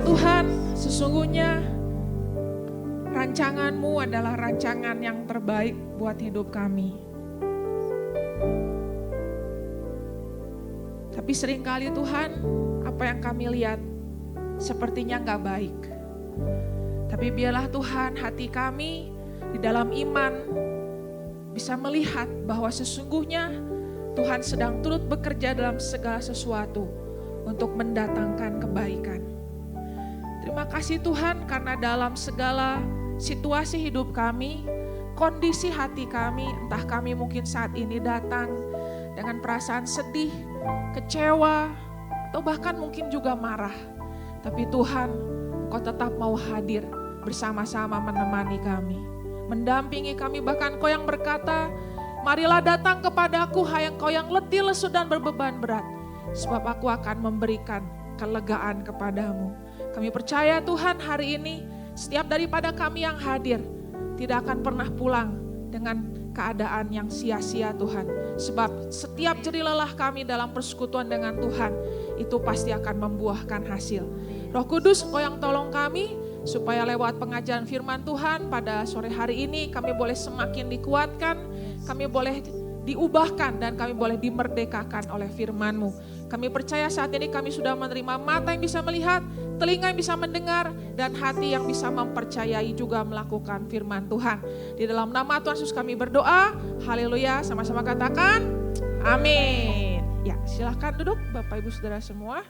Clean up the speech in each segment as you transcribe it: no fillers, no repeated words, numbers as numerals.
Tuhan, sesungguhnya rancangan-Mu adalah rancangan yang terbaik buat hidup kami. Tapi seringkali Tuhan, apa yang kami lihat sepertinya gak baik. Tapi biarlah Tuhan, hati kami di dalam iman bisa melihat bahwa sesungguhnya Tuhan sedang turut bekerja dalam segala sesuatu untuk mendatangkan kebaikan. Terima kasih Tuhan karena dalam segala situasi hidup kami, kondisi hati kami, entah kami mungkin saat ini datang dengan perasaan sedih, kecewa, atau bahkan mungkin juga marah. Tapi Tuhan, Engkau tetap mau hadir bersama-sama menemani kami, mendampingi kami, bahkan Engkau yang berkata, marilah datang kepadaku hai engkau yang letih lesu dan berbeban berat, sebab aku akan memberikan kelegaan kepadamu. Kami percaya Tuhan hari ini setiap daripada kami yang hadir tidak akan pernah pulang dengan keadaan yang sia-sia Tuhan. Sebab setiap jerih lelah kami dalam persekutuan dengan Tuhan itu pasti akan membuahkan hasil. Roh Kudus Engkau yang tolong kami supaya lewat pengajaran firman Tuhan pada sore hari ini kami boleh semakin dikuatkan, kami boleh diubahkan dan kami boleh dimerdekakan oleh firman-Mu. Kami percaya saat ini kami sudah menerima mata yang bisa melihat, telinga yang bisa mendengar, dan hati yang bisa mempercayai juga melakukan firman Tuhan. Di dalam nama Tuhan Yesus kami berdoa, haleluya, sama-sama katakan, amin. Ya, silahkan duduk Bapak Ibu Saudara semua.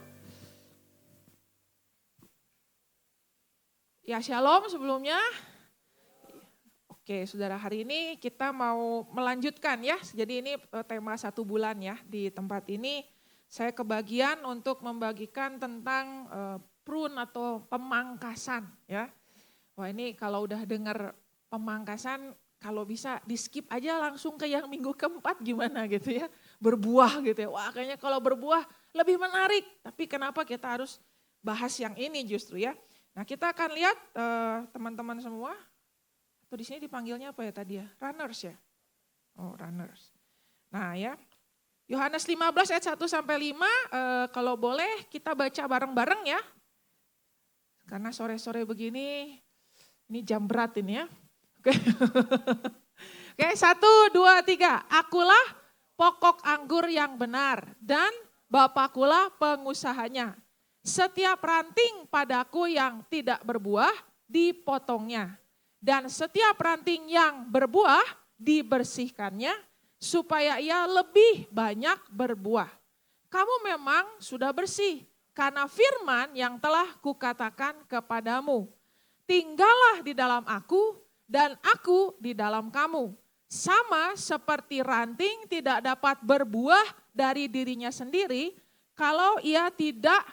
Ya, shalom sebelumnya. Oke, saudara, hari ini kita mau melanjutkan ya. Jadi ini tema 1 bulan ya. Di tempat ini saya kebagian untuk membagikan tentang prune atau pemangkasan ya. Wah, ini kalau udah dengar pemangkasan, kalau bisa di skip aja langsung ke yang minggu keempat gimana gitu ya. Berbuah gitu ya. Wah, kayaknya kalau berbuah lebih menarik. Tapi kenapa kita harus bahas yang ini justru ya. Nah, kita akan lihat teman-teman semua. Atau di sini dipanggilnya apa ya tadi ya? Runners ya? Oh, runners. Nah ya, Yohanes 15 ayat 1 sampai 5, kalau boleh kita baca bareng-bareng ya. Karena sore-sore begini, ini jam berat ini ya. Oke, Oke, 1, 2, 3. Akulah pokok anggur yang benar dan Bapakulah pengusahanya. Setiap ranting padaku yang tidak berbuah, dipotongnya. Dan setiap ranting yang berbuah dibersihkannya supaya ia lebih banyak berbuah. Kamu memang sudah bersih karena firman yang telah kukatakan kepadamu. Tinggallah di dalam aku dan aku di dalam kamu. Sama seperti ranting tidak dapat berbuah dari dirinya sendiri kalau ia tidak.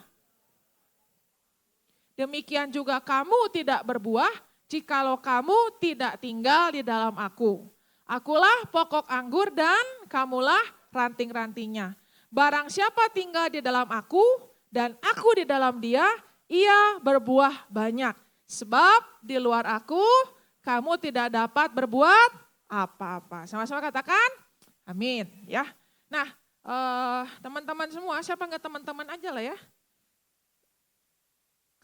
Demikian juga kamu tidak berbuah jikalau kamu tidak tinggal di dalam aku. Akulah pokok anggur dan kamulah ranting-rantingnya. Barang siapa tinggal di dalam aku dan aku di dalam dia, ia berbuah banyak. Sebab di luar aku, kamu tidak dapat berbuat apa-apa. Sama-sama katakan, amin. Ya. Nah, teman-teman semua, siapa enggak teman-teman aja lah ya.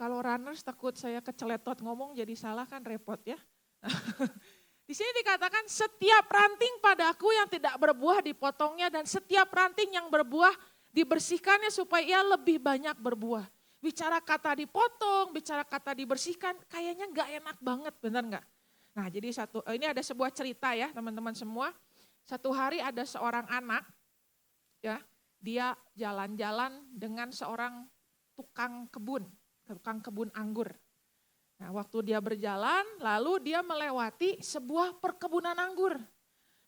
Kalau runners takut saya keceletot ngomong jadi salah kan repot ya. Di sini dikatakan setiap ranting padaku yang tidak berbuah dipotongnya dan setiap ranting yang berbuah dibersihkannya supaya ia lebih banyak berbuah. Bicara kata dipotong, bicara kata dibersihkan kayaknya gak enak banget, benar gak? Nah jadi ini ada sebuah cerita ya teman-teman semua. Satu hari ada seorang anak ya, dia jalan-jalan dengan seorang tukang kebun anggur. Nah, waktu dia berjalan, lalu dia melewati sebuah perkebunan anggur.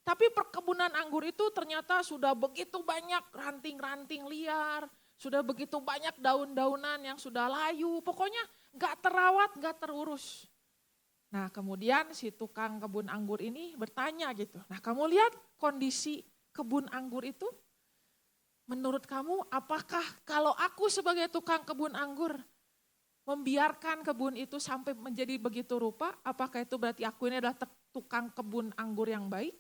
Tapi perkebunan anggur itu ternyata sudah begitu banyak ranting-ranting liar, sudah begitu banyak daun-daunan yang sudah layu, pokoknya gak terawat, gak terurus. Nah, kemudian si tukang kebun anggur ini bertanya gitu, nah kamu lihat kondisi kebun anggur itu? Menurut kamu apakah kalau aku sebagai tukang kebun anggur membiarkan kebun itu sampai menjadi begitu rupa, apakah itu berarti aku ini adalah tukang kebun anggur yang baik?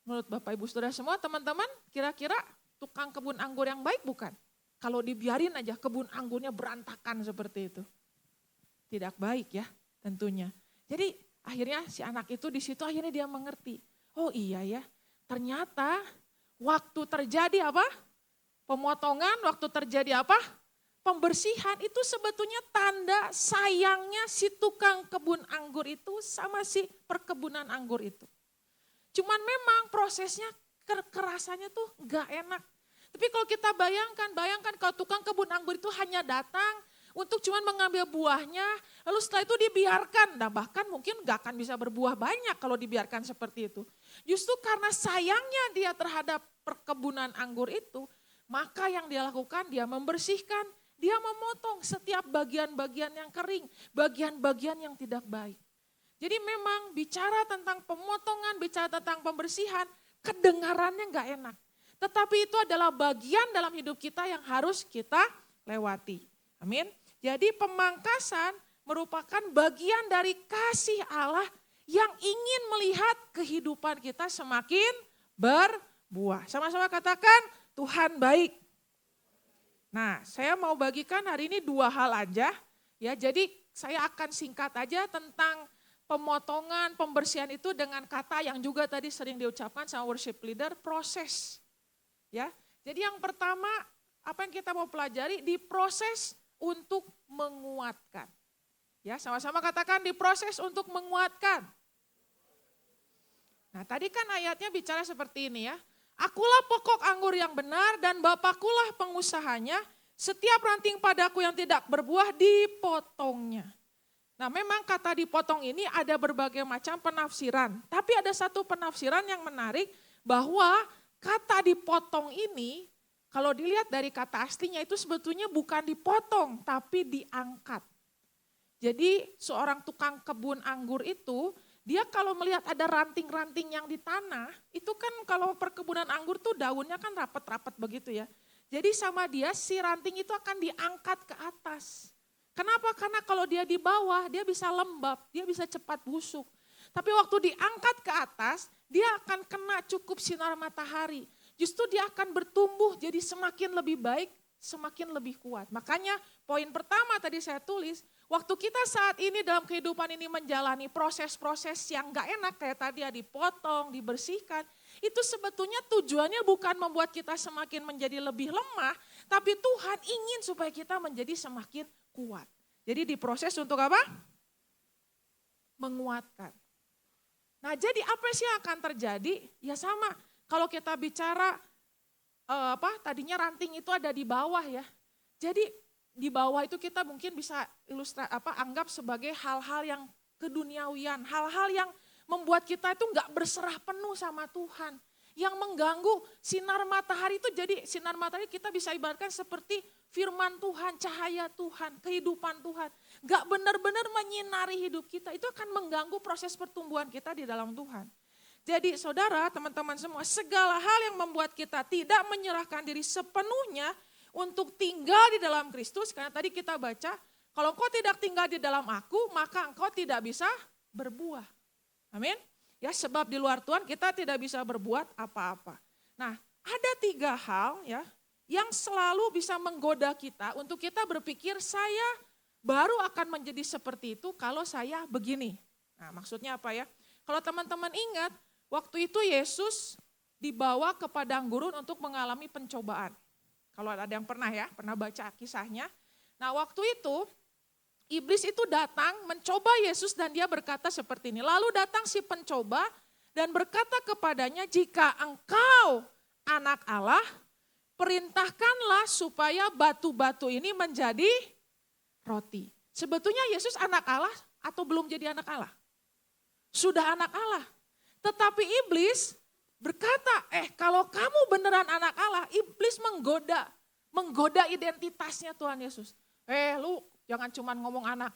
Menurut Bapak Ibu Saudara semua teman-teman, kira-kira tukang kebun anggur yang baik bukan? kalau dibiarin aja kebun anggurnya berantakan seperti itu. Tidak baik ya tentunya. Jadi akhirnya si anak itu di situ akhirnya dia mengerti. Oh iya ya, ternyata waktu terjadi apa? Pemotongan, waktu terjadi apa? Pembersihan itu sebetulnya tanda sayangnya si tukang kebun anggur itu sama si perkebunan anggur itu. Cuman memang prosesnya kerasannya tuh gak enak. Tapi kalau kita bayangkan kalau tukang kebun anggur itu hanya datang untuk cuman mengambil buahnya, lalu setelah itu dibiarkan. Nah bahkan mungkin gak akan bisa berbuah banyak kalau dibiarkan seperti itu. Justru karena sayangnya dia terhadap perkebunan anggur itu, maka yang dia lakukan dia membersihkan, dia memotong setiap bagian-bagian yang kering, bagian-bagian yang tidak baik. Jadi memang bicara tentang pemotongan, bicara tentang pembersihan, kedengarannya gak enak. Tetapi itu adalah bagian dalam hidup kita yang harus kita lewati. Amin. Jadi pemangkasan merupakan bagian dari kasih Allah yang ingin melihat kehidupan kita semakin berbuah. Sama-sama katakan Tuhan baik. Nah, saya mau bagikan hari ini 2 hal aja. Ya, jadi saya akan singkat aja tentang pemotongan, pembersihan itu dengan kata yang juga tadi sering diucapkan sama worship leader, proses. Ya, jadi yang pertama apa yang kita mau pelajari diproses untuk menguatkan. Ya, sama-sama katakan diproses untuk menguatkan. Nah, tadi kan ayatnya bicara seperti ini ya. Akulah pokok anggur yang benar dan Bapakkulah pengusahanya. Setiap ranting padaku yang tidak berbuah dipotongnya. Nah, memang kata dipotong ini ada berbagai macam penafsiran. Tapi ada satu penafsiran yang menarik bahwa kata dipotong ini, kalau dilihat dari kata aslinya itu sebetulnya bukan dipotong, tapi diangkat. Jadi seorang tukang kebun anggur itu, dia kalau melihat ada ranting-ranting yang di tanah, itu kan kalau perkebunan anggur tuh daunnya kan rapat-rapat begitu ya. Jadi sama dia si ranting itu akan diangkat ke atas. Kenapa? Karena kalau dia di bawah, dia bisa lembab, dia bisa cepat busuk. Tapi waktu diangkat ke atas, dia akan kena cukup sinar matahari. Justru dia akan bertumbuh jadi semakin lebih baik, semakin lebih kuat. Makanya poin pertama tadi saya tulis, waktu kita saat ini dalam kehidupan ini menjalani proses-proses yang gak enak kayak tadi ya dipotong, dibersihkan. Itu sebetulnya tujuannya bukan membuat kita semakin menjadi lebih lemah, tapi Tuhan ingin supaya kita menjadi semakin kuat. Jadi diproses untuk apa? Menguatkan. Nah, jadi apa sih yang akan terjadi? Ya sama, kalau kita bicara tadinya ranting itu ada di bawah ya. Jadi di bawah itu kita mungkin bisa anggap sebagai hal-hal yang keduniawian, hal-hal yang membuat kita itu enggak berserah penuh sama Tuhan. Yang mengganggu sinar matahari itu, jadi sinar matahari kita bisa ibaratkan seperti firman Tuhan, cahaya Tuhan, kehidupan Tuhan. Gak benar-benar menyinari hidup kita, itu akan mengganggu proses pertumbuhan kita di dalam Tuhan. Jadi saudara, teman-teman semua, segala hal yang membuat kita tidak menyerahkan diri sepenuhnya untuk tinggal di dalam Kristus, karena tadi kita baca, kalau engkau tidak tinggal di dalam aku, maka engkau tidak bisa berbuah. Amin. Ya, sebab di luar Tuhan kita tidak bisa berbuat apa-apa. Nah, ada 3 hal ya yang selalu bisa menggoda kita untuk kita berpikir saya baru akan menjadi seperti itu kalau saya begini. Nah, maksudnya apa ya? Kalau teman-teman ingat, waktu itu Yesus dibawa ke padang gurun untuk mengalami pencobaan. Kalau ada yang pernah baca kisahnya. Nah, waktu itu iblis itu datang mencoba Yesus dan dia berkata seperti ini. Lalu datang si pencoba dan berkata kepadanya, jika engkau anak Allah, perintahkanlah supaya batu-batu ini menjadi roti. Sebetulnya Yesus anak Allah atau belum jadi anak Allah? Sudah anak Allah. Tetapi iblis berkata, kalau kamu beneran anak Allah, iblis menggoda identitasnya Tuhan Yesus. Lu jangan cuma ngomong anak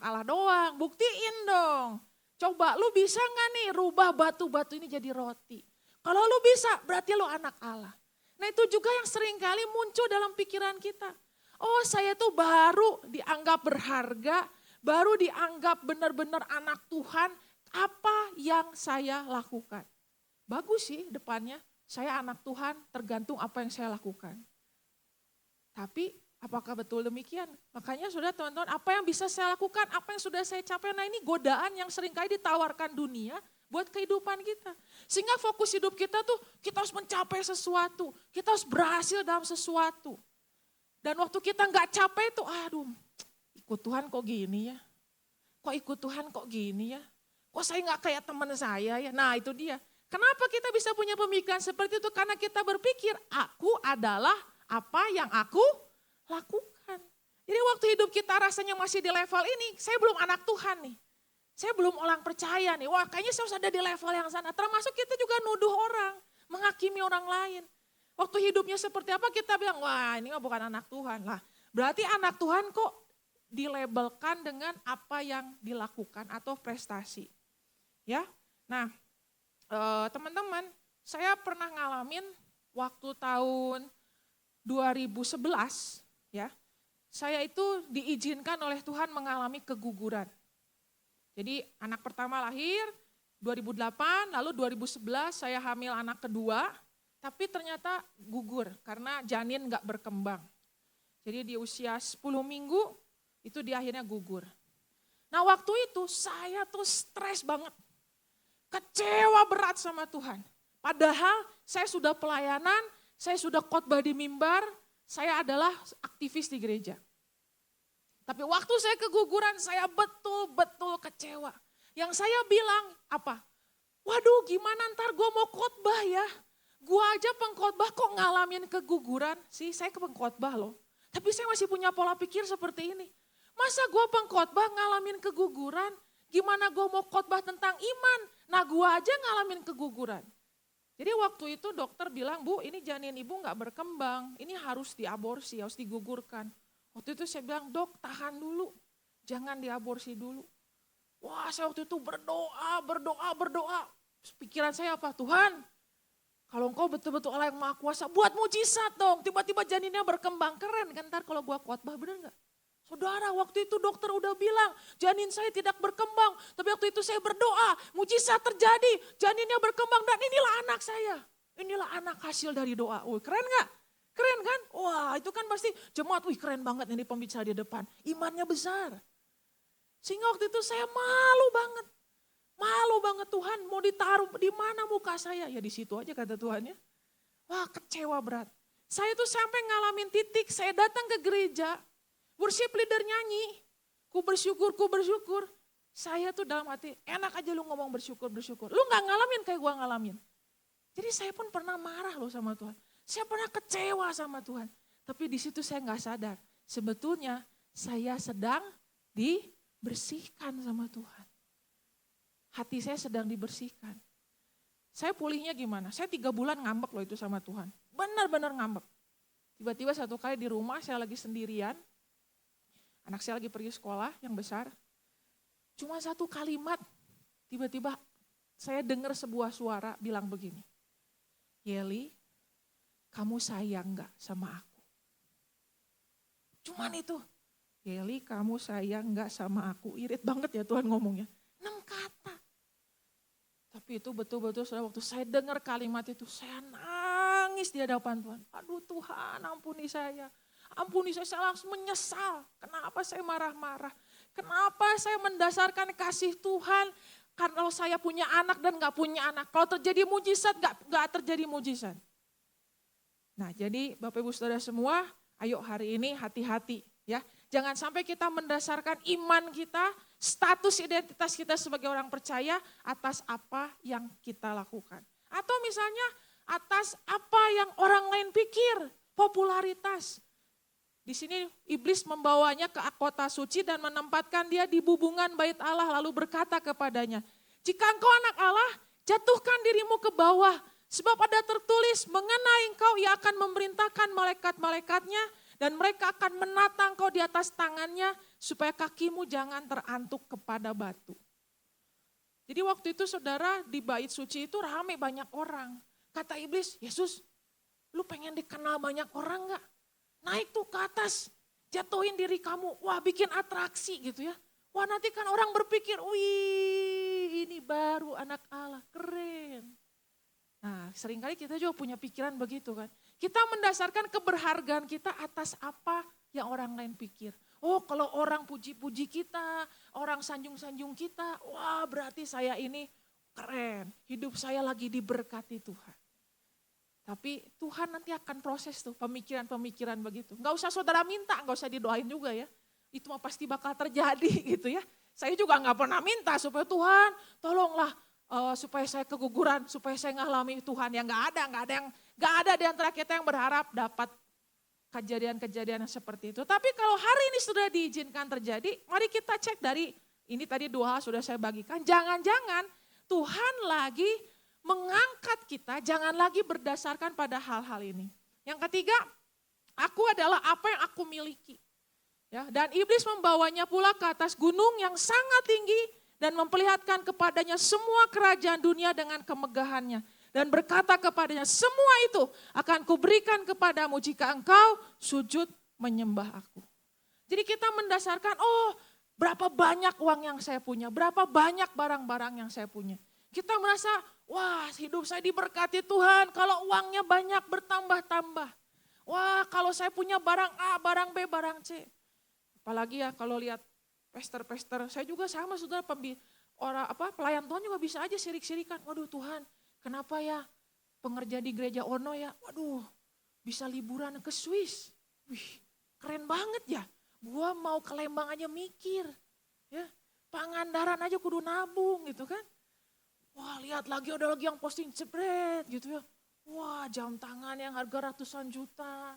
Allah doang, buktiin dong. Coba lu bisa gak nih rubah batu-batu ini jadi roti. Kalau lu bisa berarti lu anak Allah. Nah itu juga yang seringkali muncul dalam pikiran kita. Oh saya tuh baru dianggap berharga, baru dianggap benar-benar anak Tuhan, apa yang saya lakukan. Bagus sih depannya, saya anak Tuhan tergantung apa yang saya lakukan. Tapi apakah betul demikian? Makanya saudara teman-teman, apa yang bisa saya lakukan, apa yang sudah saya capai, nah ini godaan yang seringkali ditawarkan dunia buat kehidupan kita. Sehingga fokus hidup kita tuh, kita harus mencapai sesuatu, kita harus berhasil dalam sesuatu. Dan waktu kita nggak capai itu, aduh ikut Tuhan kok gini ya, kok ikut Tuhan kok gini ya, kok saya nggak kayak teman saya ya, nah itu dia. Kenapa kita bisa punya pemikiran seperti itu? Karena kita berpikir, aku adalah apa yang aku lakukan. Jadi waktu hidup kita rasanya masih di level ini, saya belum anak Tuhan nih. Saya belum orang percaya nih, wah kayaknya saya harus ada di level yang sana. Termasuk kita juga nuduh orang, menghakimi orang lain. Waktu hidupnya seperti apa kita bilang, wah ini bukan anak Tuhan. Lah, berarti anak Tuhan kok dilabelkan dengan apa yang dilakukan atau prestasi. Ya, nah teman-teman, saya pernah ngalamin waktu tahun 2011 ya. Saya itu diizinkan oleh Tuhan mengalami keguguran. Jadi anak pertama lahir 2008, lalu 2011 saya hamil anak kedua, tapi ternyata gugur karena janin gak berkembang. Jadi di usia 10 minggu itu dia akhirnya gugur. Nah waktu itu saya tuh stres banget. Kecewa berat sama Tuhan. Padahal saya sudah pelayanan, saya sudah khotbah di mimbar, saya adalah aktivis di gereja. Tapi waktu saya keguguran, saya betul-betul kecewa. Yang saya bilang apa? Waduh gimana ntar gue mau khotbah ya? Gue aja pengkhotbah kok ngalamin keguguran sih, saya pengkhotbah loh. Tapi saya masih punya pola pikir seperti ini. Masa gue pengkhotbah ngalamin keguguran? Gimana gue mau khotbah tentang iman? Nah gue aja ngalamin keguguran. Jadi waktu itu dokter bilang, Bu ini janin ibu gak berkembang, ini harus diaborsi, harus digugurkan. Waktu itu saya bilang, Dok tahan dulu, jangan diaborsi dulu. Wah saya waktu itu berdoa. Pikiran saya apa? Tuhan, kalau engkau betul-betul Allah yang maha kuasa, buat mujizat dong. Tiba-tiba janinnya berkembang, keren kan ntar kalau gue khotbah, bener gak? Saudara, waktu itu dokter udah bilang, janin saya tidak berkembang. Tapi waktu itu saya berdoa, mujizat terjadi, janinnya berkembang dan inilah anak saya. Inilah anak hasil dari doa. Wih, keren gak? Keren kan? Wah itu kan pasti jemaat, wih keren banget ini pembicara di depan. Imannya besar. Sehingga waktu itu saya malu banget. Malu banget Tuhan, mau ditaruh di mana muka saya? Ya di situ aja kata Tuhan ya. Wah kecewa berat. Saya tuh sampai ngalamin titik, saya datang ke gereja, worship leader nyanyi, ku bersyukur. Saya tuh dalam hati, enak aja lu ngomong bersyukur. Lu gak ngalamin kayak gua ngalamin. Jadi saya pun pernah marah loh sama Tuhan. Saya pernah kecewa sama Tuhan. Tapi di situ saya gak sadar. Sebetulnya saya sedang dibersihkan sama Tuhan. Hati saya sedang dibersihkan. Saya pulihnya gimana? Saya 3 bulan ngambek loh itu sama Tuhan. Benar-benar ngambek. Tiba-tiba satu kali di rumah saya lagi sendirian. Anak saya lagi pergi sekolah yang besar. Cuma satu kalimat, tiba-tiba saya dengar sebuah suara bilang begini. Yeli, kamu sayang gak sama aku? Cuman itu. Yeli, kamu sayang gak sama aku? Irit banget ya Tuhan ngomongnya. 6 kata. Tapi itu betul-betul waktu saya dengar kalimat itu, saya nangis di hadapan Tuhan. Aduh Tuhan, ampuni saya. Ampuni saya langsung menyesal. Kenapa saya marah-marah? Kenapa saya mendasarkan kasih Tuhan? Karena kalau saya punya anak dan gak punya anak. Kalau terjadi mujizat, gak terjadi mujizat. Nah jadi Bapak Ibu Saudara semua, ayo hari ini hati-hati ya. Jangan sampai kita mendasarkan iman kita, status identitas kita sebagai orang percaya atas apa yang kita lakukan. Atau misalnya atas apa yang orang lain pikir, popularitas. Di sini iblis membawanya ke kota suci dan menempatkan dia di bubungan bait Allah lalu berkata kepadanya, jika engkau anak Allah, jatuhkan dirimu ke bawah. Sebab ada tertulis mengenai engkau ia akan memerintahkan malaikat-malaikatnya dan mereka akan menata engkau di atas tangannya supaya kakimu jangan terantuk kepada batu. Jadi waktu itu saudara di bait suci itu rame banyak orang. Kata iblis, Yesus lu pengen dikenal banyak orang gak? Naik tuh ke atas, jatuhin diri kamu, wah bikin atraksi gitu ya. Wah nanti kan orang berpikir, wih ini baru anak Allah, keren. Nah seringkali kita juga punya pikiran begitu kan. Kita mendasarkan keberhargaan kita atas apa yang orang lain pikir. Oh, kalau orang puji-puji kita, orang sanjung-sanjung kita, wah berarti saya ini keren. Hidup saya lagi diberkati Tuhan. Tapi Tuhan nanti akan proses tuh pemikiran-pemikiran begitu. Enggak usah saudara minta, enggak usah didoain juga ya. Itu mah pasti bakal terjadi gitu ya. Saya juga enggak pernah minta supaya Tuhan tolonglah supaya saya keguguran, supaya saya ngalami Tuhan. Yang enggak ada di antara kita yang berharap dapat kejadian-kejadian seperti itu. Tapi kalau hari ini sudah diizinkan terjadi, mari kita cek dari ini tadi 2 hal sudah saya bagikan. Jangan-jangan Tuhan lagi mengangkat kita, jangan lagi berdasarkan pada hal-hal ini. Yang ketiga, aku adalah apa yang aku miliki. Ya, dan iblis membawanya pula ke atas gunung yang sangat tinggi dan memperlihatkan kepadanya semua kerajaan dunia dengan kemegahannya. Dan berkata kepadanya, semua itu akan kuberikan kepadamu jika engkau sujud menyembah aku. Jadi kita mendasarkan, oh berapa banyak uang yang saya punya, berapa banyak barang-barang yang saya punya. Kita merasa, wah hidup saya diberkati Tuhan kalau uangnya banyak bertambah-tambah. Wah kalau saya punya barang A, barang B, barang C. Apalagi ya kalau lihat pester-pester, saya juga sama saudara pelayan Tuhan juga bisa aja sirik-sirikan. Waduh Tuhan, kenapa ya pengerja di gereja Ono ya, waduh bisa liburan ke Swiss. Wih keren banget ya, gua mau ke Lembang aja mikir. Ya, Pangandaran aja kudu nabung gitu kan. Wah lihat lagi ada lagi yang posting jebret gitu ya. Wah jam tangan yang harga ratusan juta.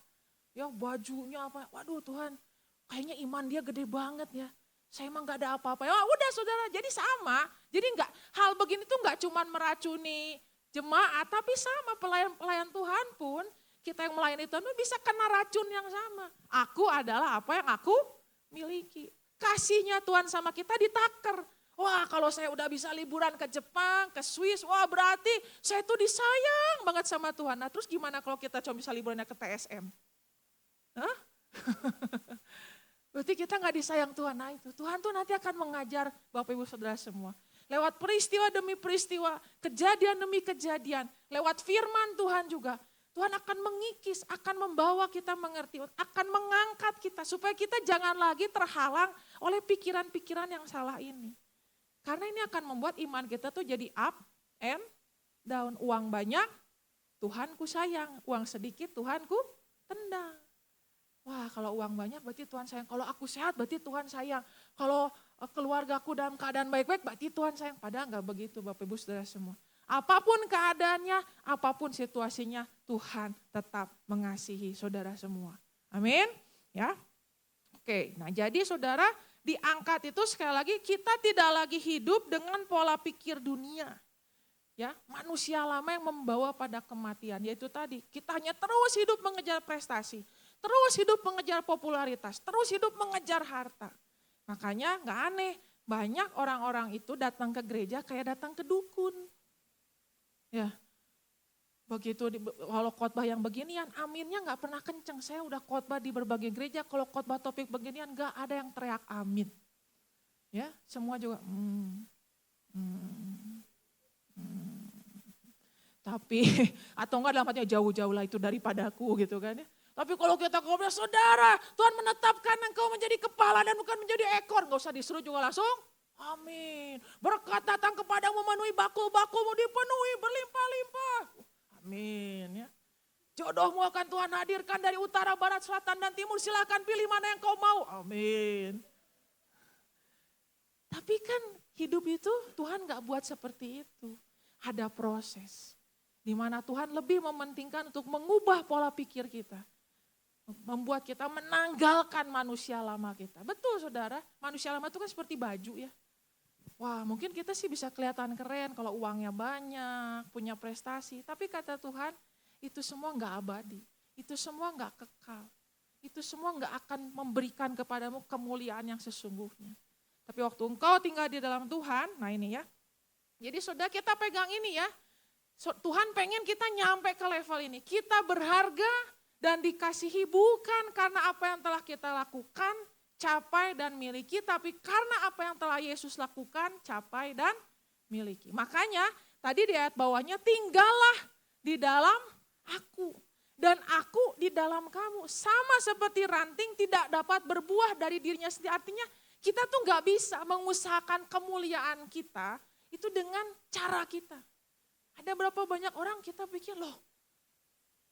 Ya bajunya apa, waduh Tuhan kayaknya iman dia gede banget ya. Saya emang gak ada apa-apa. Ya udah saudara, jadi sama. Jadi hal begini tuh gak cuma meracuni jemaat, tapi sama pelayan Tuhan pun, kita yang melayani Tuhan bisa kena racun yang sama. Aku adalah apa yang aku miliki. Kasihnya Tuhan sama kita ditaker. Wah kalau saya udah bisa liburan ke Jepang, ke Swiss, wah berarti saya tuh disayang banget sama Tuhan. Nah terus gimana kalau kita cuma bisa liburannya ke TSM? Hah? Berarti kita gak disayang Tuhan. Nah itu, Tuhan tuh nanti akan mengajar Bapak Ibu Saudara semua. Lewat peristiwa demi peristiwa, kejadian demi kejadian, lewat firman Tuhan juga. Tuhan akan mengikis, akan membawa kita mengerti, akan mengangkat kita supaya kita jangan lagi terhalang oleh pikiran-pikiran yang salah ini. Karena ini akan membuat iman kita tuh jadi up and down. Uang banyak, Tuhanku sayang. Uang sedikit, Tuhanku tendang. Wah kalau uang banyak berarti Tuhan sayang. Kalau aku sehat berarti Tuhan sayang. Kalau keluargaku dalam keadaan baik-baik berarti Tuhan sayang. Padahal enggak begitu Bapak Ibu Saudara semua. Apapun keadaannya, apapun situasinya, Tuhan tetap mengasihi saudara semua. Amin. Ya. Oke, nah jadi saudara diangkat itu sekali lagi kita tidak lagi hidup dengan pola pikir dunia. Ya, manusia lama yang membawa pada kematian. Yaitu tadi, kita hanya terus hidup mengejar prestasi. Terus hidup mengejar popularitas, terus hidup mengejar harta. Makanya gak aneh, banyak orang-orang itu datang ke gereja kayak datang ke dukun. Ya, begitu kalau khotbah yang beginian, aminnya gak pernah kenceng. Saya udah khotbah di berbagai gereja, kalau khotbah topik beginian gak ada yang teriak amin. Ya, semua juga Tapi, atau enggak dalam hatinya jauh-jauh lah itu daripadaku gitu kan ya. Tapi kalau kita ngobrol, saudara, Tuhan menetapkan engkau menjadi kepala dan bukan menjadi ekor. Enggak usah disuruh juga langsung, amin. Berkat datang kepadamu memenuhi bakul-bakulmu dipenuhi berlimpah-limpah. Amin ya. Jodohmu akan Tuhan hadirkan dari utara, barat, selatan, dan timur. Silakan pilih mana yang kau mau. Amin. Tapi kan hidup itu Tuhan gak buat seperti itu. Ada proses. Di mana Tuhan lebih mementingkan untuk mengubah pola pikir kita. Membuat kita menanggalkan manusia lama kita. Betul saudara, manusia lama itu kan seperti baju ya. Wah mungkin kita sih bisa kelihatan keren kalau uangnya banyak, punya prestasi. Tapi kata Tuhan, itu semua gak abadi. Itu semua gak kekal. Itu semua gak akan memberikan kepadamu kemuliaan yang sesungguhnya. Tapi waktu engkau tinggal di dalam Tuhan, nah ini ya. Jadi saudara kita pegang ini ya. Tuhan pengen kita nyampe ke level ini. Kita berharga dan dikasihi bukan karena apa yang telah kita lakukan, capai dan miliki. Tapi karena apa yang telah Yesus lakukan, capai dan miliki. Makanya tadi di ayat bawahnya tinggallah di dalam aku. dan aku di dalam kamu. Sama seperti ranting tidak dapat berbuah dari dirinya sendiri. Artinya kita tuh gak bisa mengusahakan kemuliaan kita itu dengan cara kita. Ada berapa banyak orang kita pikir, loh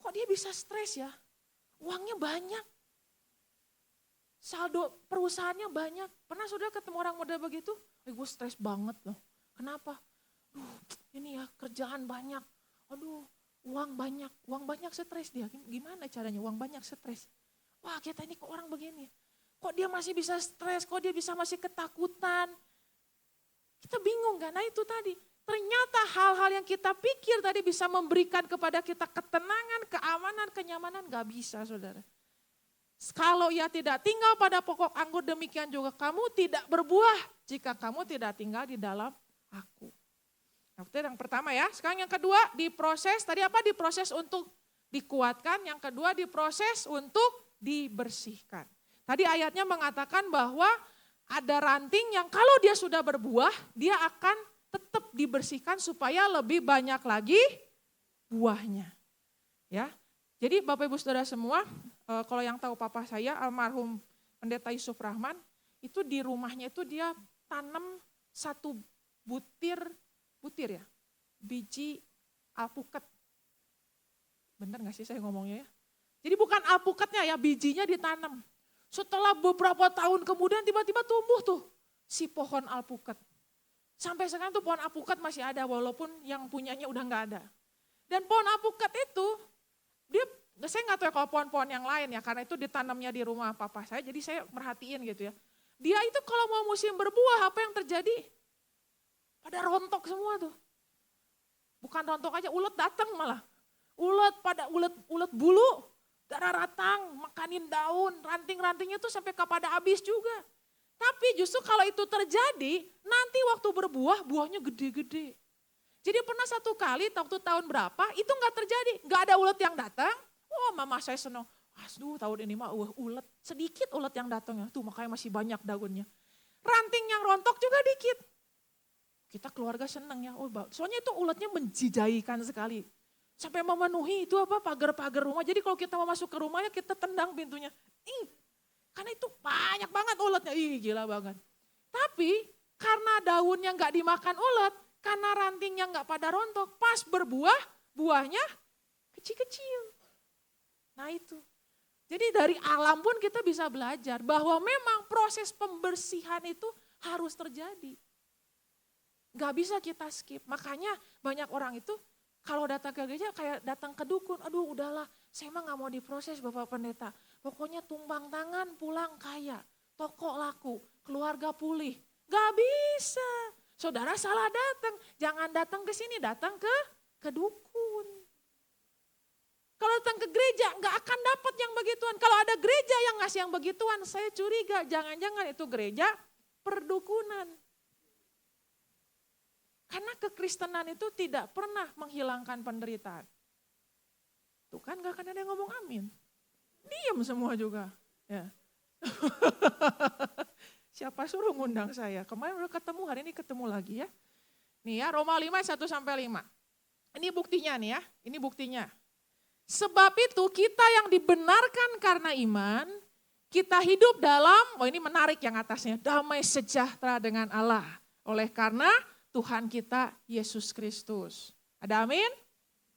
kok dia bisa stres ya? Uangnya banyak. Saldo perusahaannya banyak. Pernah saudara ketemu orang muda begitu? Gue stres banget loh. Kenapa? Ini ya kerjaan banyak. Aduh, uang banyak stres dia. Gimana caranya uang banyak stres? Wah kita ini kok orang begini. Kok dia masih bisa stres, kok dia bisa masih ketakutan. Kita bingung kan? Nah itu tadi. Ternyata hal-hal yang kita pikir tadi bisa memberikan kepada kita ketenangan, keamanan, kenyamanan. Gak bisa saudara. Kalau ia tidak tinggal pada pokok anggur, demikian juga kamu tidak berbuah jika kamu tidak tinggal di dalam aku. Nah, itu yang pertama ya. Sekarang yang kedua diproses, tadi apa? Diproses untuk dikuatkan, yang kedua diproses untuk dibersihkan. Tadi ayatnya mengatakan bahwa ada ranting yang kalau dia sudah berbuah, dia akan tetap dibersihkan supaya lebih banyak lagi buahnya. Ya. Jadi Bapak Ibu Saudara semua, kalau yang tahu papa saya almarhum Pendeta Yusuf Rahman, itu di rumahnya itu dia tanam satu butir ya, biji alpukat. Bener gak sih saya ngomongnya ya? Jadi bukan alpukatnya ya, bijinya ditanam. Setelah beberapa tahun kemudian tiba-tiba tumbuh tuh si pohon alpukat. Sampai sekarang tuh pohon alpukat masih ada walaupun yang punyanya udah gak ada. Dan pohon alpukat itu, saya nggak tahu ya kalau pohon-pohon yang lain ya, karena itu ditanamnya di rumah papa saya, jadi saya merhatiin gitu ya. Dia itu kalau mau musim berbuah, apa yang terjadi? Pada rontok semua tuh. Bukan rontok aja, ulet datang malah. Ulet bulu, darah ratang, makanin daun, ranting-rantingnya tuh sampai kepada habis juga. Tapi justru kalau itu terjadi, nanti waktu berbuah, buahnya gede-gede. Jadi pernah satu kali, waktu tahun berapa, itu nggak terjadi. Nggak ada ulet yang datang. Oh mama saya senang. Aduh tahun ini mah ulet. Sedikit ulet yang datang ya. Tuh makanya masih banyak daunnya. Ranting yang rontok juga dikit. Kita keluarga senang ya. Oh, soalnya itu uletnya menjijaikan sekali. Sampai memenuhi itu apa pagar-pagar rumah. Jadi kalau kita mau masuk ke rumahnya kita tendang pintunya. Karena itu banyak banget uletnya. Gila banget. Tapi karena daunnya nggak dimakan ulet. Karena rantingnya nggak pada rontok, pas berbuah, buahnya kecil-kecil. Nah itu. Jadi dari alam pun kita bisa belajar bahwa memang proses pembersihan itu harus terjadi. Gak bisa kita skip. Makanya banyak orang itu kalau datang ke gereja kayak datang ke dukun. Aduh udahlah, saya mah gak mau diproses Bapak Pendeta. Pokoknya tumbang tangan, pulang kaya. Toko laku, keluarga pulih. Gak bisa. Saudara salah datang, jangan datang ke sini, datang ke dukun. Kalau datang ke gereja nggak akan dapat yang begituan. Kalau ada gereja yang ngasih yang begituan, saya curiga jangan-jangan itu gereja perdukunan. Karena kekristenan itu tidak pernah menghilangkan penderitaan. Tuh kan nggak akan ada yang ngomong amin. Diam semua juga. Ya. Siapa suruh ngundang saya? Kemarin udah ketemu, hari ini ketemu lagi ya. Nih ya, Roma 5, 1-5. Ini buktinya nih ya, ini buktinya. Sebab itu kita yang dibenarkan karena iman, kita hidup dalam, ini menarik yang atasnya, damai sejahtera dengan Allah. Oleh karena Tuhan kita Yesus Kristus. Ada amin?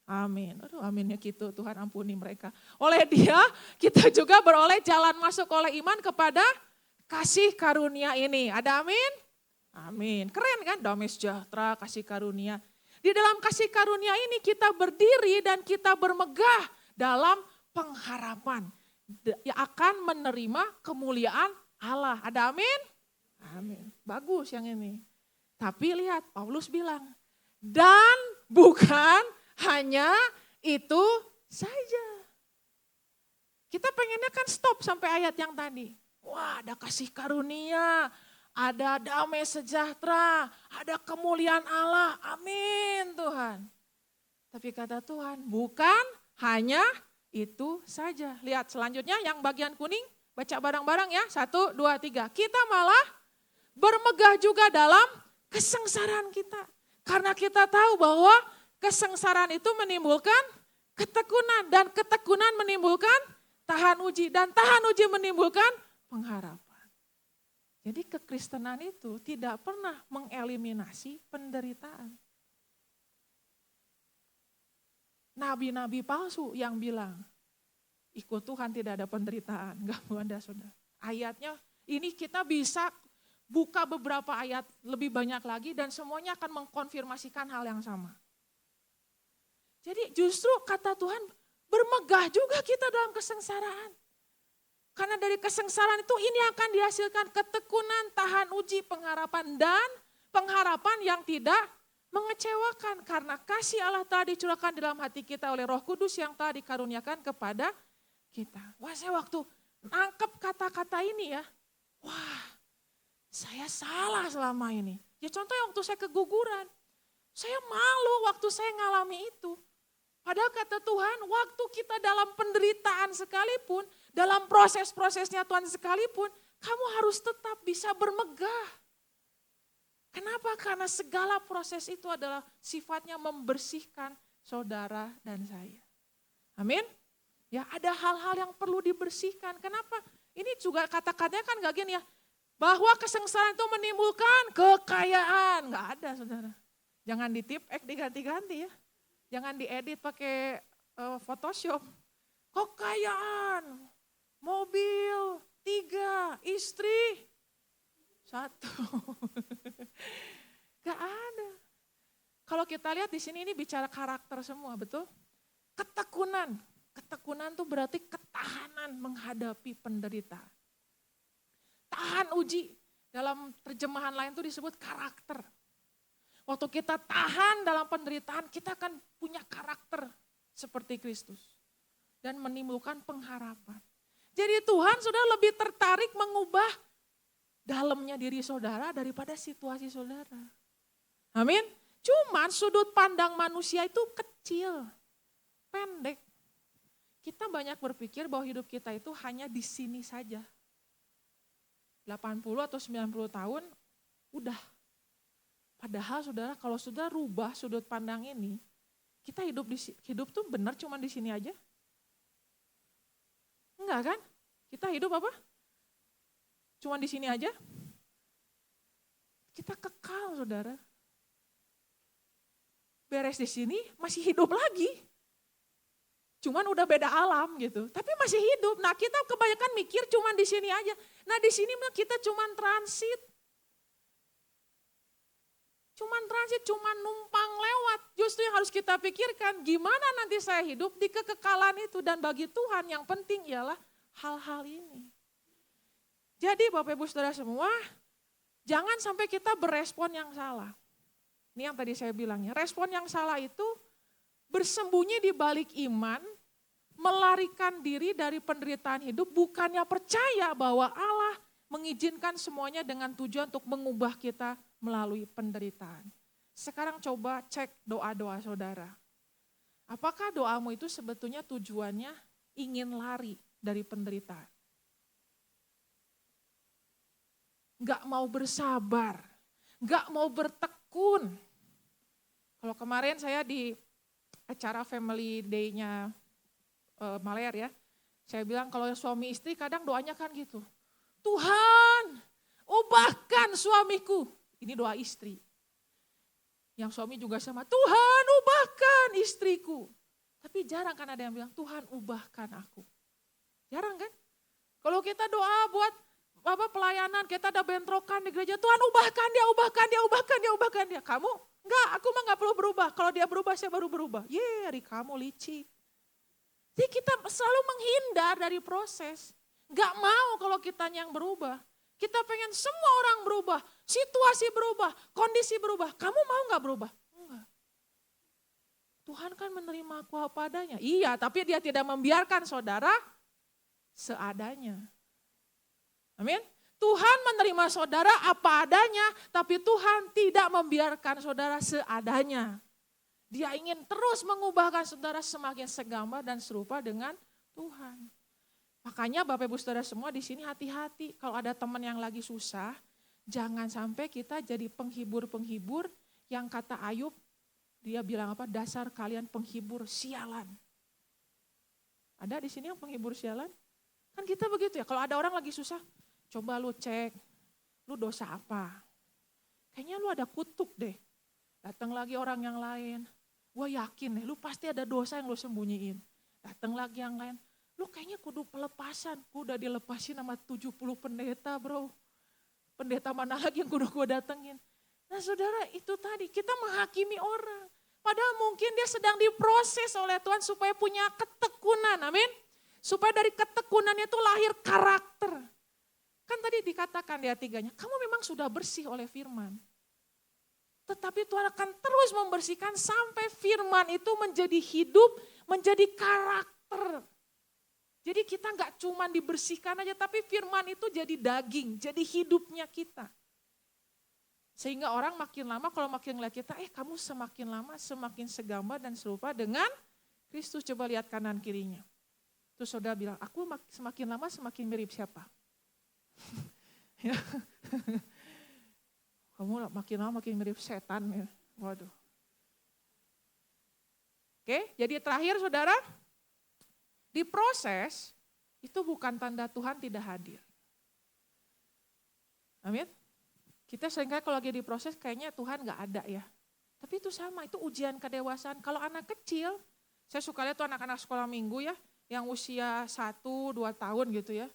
Amin. Aduh aminnya gitu, Tuhan ampuni mereka. Oleh Dia kita juga beroleh jalan masuk oleh iman kepada kasih karunia ini. Ada amin? Amin. Keren kan? Damai sejahtera, kasih karunia. Di dalam kasih karunia ini kita berdiri dan kita bermegah dalam pengharapan. Yang akan menerima kemuliaan Allah. Ada amin? Amin. Bagus yang ini. Tapi lihat Paulus bilang, dan bukan hanya itu saja. Kita pengennya kan stop sampai ayat yang tadi. Wah ada kasih karunia, ada damai sejahtera, ada kemuliaan Allah, amin Tuhan. Tapi kata Tuhan bukan hanya itu saja. Lihat selanjutnya yang bagian kuning, baca bareng-bareng ya, 1, 2, 3. Kita malah bermegah juga dalam kesengsaraan kita. Karena kita tahu bahwa kesengsaraan itu menimbulkan Ketekunan, dan ketekunan menimbulkan tahan uji, dan tahan uji menimbulkan pengharapan. Jadi kekristenan itu tidak pernah mengeliminasi penderitaan. Nabi-nabi palsu yang bilang, ikut Tuhan tidak ada penderitaan, enggak ada saudara. Ayatnya ini kita bisa buka beberapa ayat lebih banyak lagi dan semuanya akan mengkonfirmasikan hal yang sama. Jadi justru kata Tuhan bermegah juga kita dalam kesengsaraan. Karena dari kesengsaraan itu ini akan dihasilkan ketekunan, tahan uji, pengharapan dan pengharapan yang tidak mengecewakan. Karena kasih Allah telah dicurahkan dalam hati kita oleh Roh Kudus yang telah dikaruniakan kepada kita. Wah, saya waktu nangkep kata-kata ini ya, wah saya salah selama ini. Ya contohnya waktu saya keguguran, saya malu waktu saya ngalami itu. Padahal kata Tuhan, waktu kita dalam penderitaan sekalipun, dalam proses-prosesnya Tuhan sekalipun, kamu harus tetap bisa bermegah. Kenapa? Karena segala proses itu adalah sifatnya membersihkan saudara dan saya. Amin? Ya ada hal-hal yang perlu dibersihkan. Kenapa? Ini juga kata-katanya kan gak gini ya, bahwa kesengsaraan itu menimbulkan kekayaan. Gak ada saudara. Jangan ditip, diganti-ganti ya. Jangan diedit pakai Photoshop. Kekayaan, mobil, 3, istri, 1. Gak ada. Kalau kita lihat di sini ini bicara karakter semua, betul? Ketekunan. Ketekunan itu berarti ketahanan menghadapi penderitaan. Tahan uji. Dalam terjemahan lain itu disebut karakter. Waktu kita tahan dalam penderitaan, kita akan punya karakter seperti Kristus. Dan menimbulkan pengharapan. Jadi Tuhan sudah lebih tertarik mengubah dalamnya diri saudara daripada situasi saudara. Amin. Cuman sudut pandang manusia itu kecil, pendek. Kita banyak berpikir bahwa hidup kita itu hanya di sini saja. 80 atau 90 tahun, udah. Padahal saudara, kalau sudah rubah sudut pandang ini, kita hidup tuh benar cuma di sini aja? Enggak kan? Kita hidup apa? Cuma di sini aja? Kita kekal saudara. Beres di sini masih hidup lagi. Cuman udah beda alam gitu. Tapi masih hidup. Nah kita kebanyakan mikir cuma di sini aja. Nah di sini kita cuma transit. Cuman transit, cuman numpang lewat. Justru yang harus kita pikirkan, gimana nanti saya hidup di kekekalan itu. Dan bagi Tuhan yang penting ialah hal-hal ini. Jadi Bapak Ibu Saudara semua, jangan sampai kita berespon yang salah. Ini yang tadi saya bilang ya, respon yang salah itu bersembunyi di balik iman, melarikan diri dari penderitaan hidup, bukannya percaya bahwa Allah mengizinkan semuanya dengan tujuan untuk mengubah kita melalui penderitaan. Sekarang coba cek doa-doa saudara. Apakah doamu itu sebetulnya tujuannya ingin lari dari penderitaan? Gak mau bersabar, gak mau bertekun. Kalau kemarin saya di acara family day-nya Maler ya, saya bilang kalau suami istri kadang doanya kan gitu. Tuhan, ubahkan suamiku. Ini doa istri. Yang suami juga sama, Tuhan ubahkan istriku. Tapi jarang kan ada yang bilang, Tuhan ubahkan aku. Jarang kan? Kalau kita doa buat pelayanan, kita ada bentrokan di gereja, Tuhan ubahkan dia, ubahkan dia, ubahkan dia, ubahkan dia. Kamu? Enggak, aku mah gak perlu berubah. Kalau dia berubah, saya baru berubah. Hari kamu licik. Jadi kita selalu menghindar dari proses. Gak mau kalau kitanya yang berubah. Kita pengen semua orang berubah, situasi berubah, kondisi berubah. Kamu mau gak berubah? Enggak. Tuhan kan menerima aku apa adanya. Iya, tapi dia tidak membiarkan saudara seadanya. Amin. Tuhan menerima saudara apa adanya, tapi Tuhan tidak membiarkan saudara seadanya. Dia ingin terus mengubahkan saudara semakin segambar dan serupa dengan Tuhan. Makanya Bapak Ibu Saudara semua di sini hati-hati. Kalau ada teman yang lagi susah, jangan sampai kita jadi penghibur-penghibur yang kata Ayub, dia bilang apa? Dasar kalian penghibur sialan. Ada di sini yang penghibur sialan? Kan kita begitu ya, kalau ada orang lagi susah, coba lu cek, lu dosa apa? Kayaknya lu ada kutuk deh. Datang lagi orang yang lain, gue yakin deh, lu pasti ada dosa yang lu sembunyiin. Datang lagi yang lain, lu kayaknya kudu pelepasan, gue udah dilepasin sama 70 pendeta bro. Pendeta mana lagi yang kudu gue datengin? Nah saudara, itu tadi kita menghakimi orang. Padahal mungkin dia sedang diproses oleh Tuhan supaya punya ketekunan, amin. Supaya dari ketekunannya itu lahir karakter. Kan tadi dikatakan di ayat 3-nya, kamu memang sudah bersih oleh firman. Tetapi Tuhan akan terus membersihkan sampai firman itu menjadi hidup, menjadi karakter. Jadi kita gak cuma dibersihkan aja, tapi firman itu jadi daging, jadi hidupnya kita. Sehingga orang makin lama kalau makin ngeliat kita, kamu semakin lama semakin segambar dan serupa dengan Kristus. Coba lihat kanan kirinya. Terus saudara bilang, aku semakin lama semakin mirip siapa? Ya. Kamu makin lama makin mirip setan. Ya. Waduh. Oke, jadi terakhir saudara, diproses itu bukan tanda Tuhan tidak hadir. Amin. Kita seringkali kalau lagi diproses kayaknya Tuhan gak ada ya. Tapi itu sama, itu ujian kedewasaan. Kalau anak kecil, saya suka lihat tuh anak-anak sekolah minggu ya, yang usia 1-2 tahun gitu ya.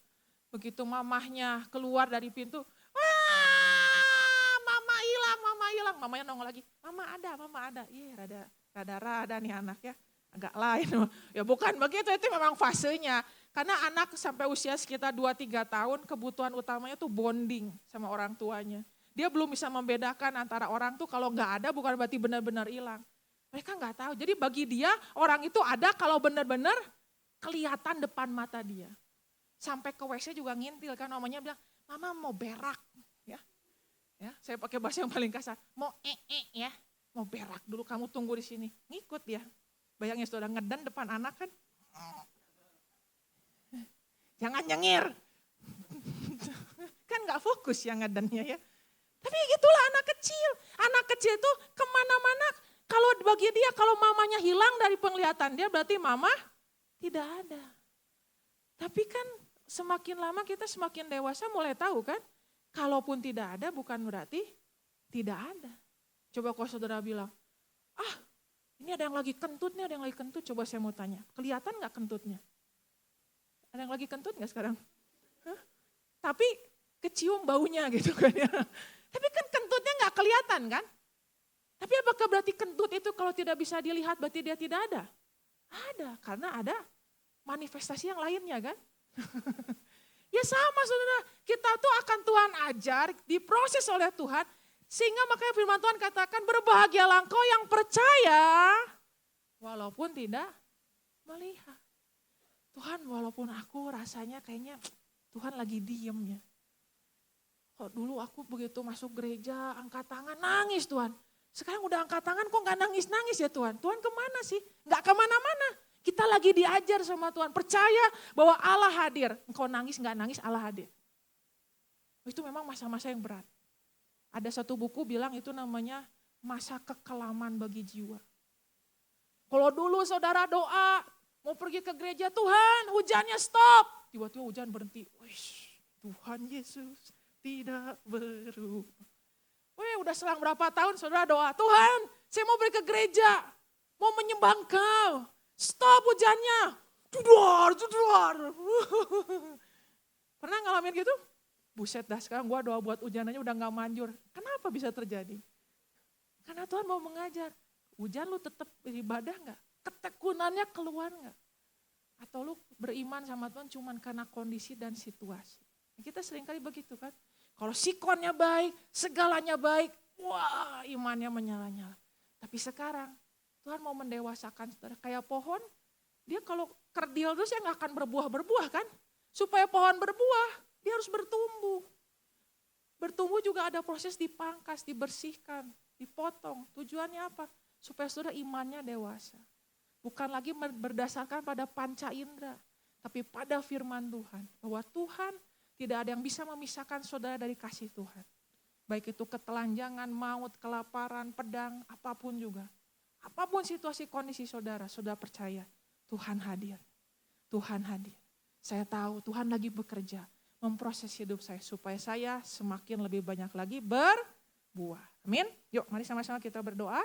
Begitu mamahnya keluar dari pintu, wah mama hilang. Mamanya nongol lagi, mama ada. Iya rada nih anak ya, agak lain. Ya bukan begitu, itu memang fasenya. Karena anak sampai usia sekitar 2-3 tahun kebutuhan utamanya tuh bonding sama orang tuanya. Dia belum bisa membedakan antara orang tuh kalau gak ada bukan berarti benar-benar hilang. Mereka gak tahu, jadi bagi dia orang itu ada kalau benar-benar kelihatan depan mata dia. Sampai ke WC juga ngintil kan, mamanya bilang, mama mau berak. Ya, saya pakai bahasa yang paling kasar, mau ya, mau berak dulu kamu tunggu di sini. Ngikut dia. Bayangin sudah ngedan depan anak kan. Jangan nyengir. Kan gak fokus yang ngedannya ya. Tapi gitulah anak kecil. Anak kecil itu kemana-mana, kalau bagi dia kalau mamanya hilang dari penglihatan dia berarti mama tidak ada. Tapi kan semakin lama kita semakin dewasa mulai tahu kan, kalaupun tidak ada bukan berarti tidak ada. Coba kalau saudara bilang, ini ada yang lagi kentut nih, ada yang lagi kentut. Coba saya mau tanya, kelihatan gak kentutnya? Ada yang lagi kentut gak sekarang? Tapi kecium baunya gitu kan ya. Tapi kan kentutnya gak kelihatan kan? Tapi apakah berarti kentut itu kalau tidak bisa dilihat berarti dia tidak ada? Ada, karena ada manifestasi yang lainnya kan. Ya sama saudara, kita tuh akan Tuhan ajar, diproses oleh Tuhan. Sehingga makanya firman Tuhan katakan berbahagialah engkau yang percaya walaupun tidak melihat. Tuhan walaupun aku rasanya kayaknya Tuhan lagi diem ya. Kok dulu aku begitu masuk gereja angkat tangan nangis Tuhan. Sekarang udah angkat tangan kok gak nangis-nangis ya Tuhan. Tuhan kemana sih? Gak kemana-mana. Kita lagi diajar sama Tuhan. Percaya bahwa Allah hadir. Engkau nangis gak nangis Allah hadir. Itu memang masa-masa yang berat. Ada satu buku bilang itu namanya masa kekelaman bagi jiwa. Kalau dulu saudara doa mau pergi ke gereja, Tuhan hujannya stop. Tiba-tiba hujan berhenti. Wish, Tuhan Yesus tidak berubah. Udah selang berapa tahun saudara doa, Tuhan saya mau pergi ke gereja, mau menyembah Engkau. Stop hujannya. Duduar. Pernah ngalamin gitu? Buset dah sekarang gue doa buat hujanannya udah gak manjur. Kenapa bisa terjadi? Karena Tuhan mau mengajar. Hujan lu tetap beribadah gak? Ketekunannya keluar gak? Atau lu beriman sama Tuhan cuman karena kondisi dan situasi. Kita seringkali begitu kan. Kalau sikonnya baik, segalanya baik. Wah imannya menyala-nyala. Tapi sekarang Tuhan mau mendewasakan saudara. Kayak pohon, dia kalau kerdil terus ya gak akan berbuah-berbuah kan. Supaya pohon berbuah, dia harus bertumbuh. Bertumbuh juga ada proses dipangkas, dibersihkan, dipotong. Tujuannya apa? Supaya saudara imannya dewasa. Bukan lagi berdasarkan pada panca indera, tapi pada firman Tuhan. Bahwa Tuhan tidak ada yang bisa memisahkan saudara dari kasih Tuhan. Baik itu ketelanjangan, maut, kelaparan, pedang, apapun juga. Apapun situasi kondisi saudara, saudara percaya Tuhan hadir. Tuhan hadir. Saya tahu Tuhan lagi bekerja, memproses hidup saya supaya saya semakin lebih banyak lagi berbuah. Amin. Yuk mari sama-sama kita berdoa.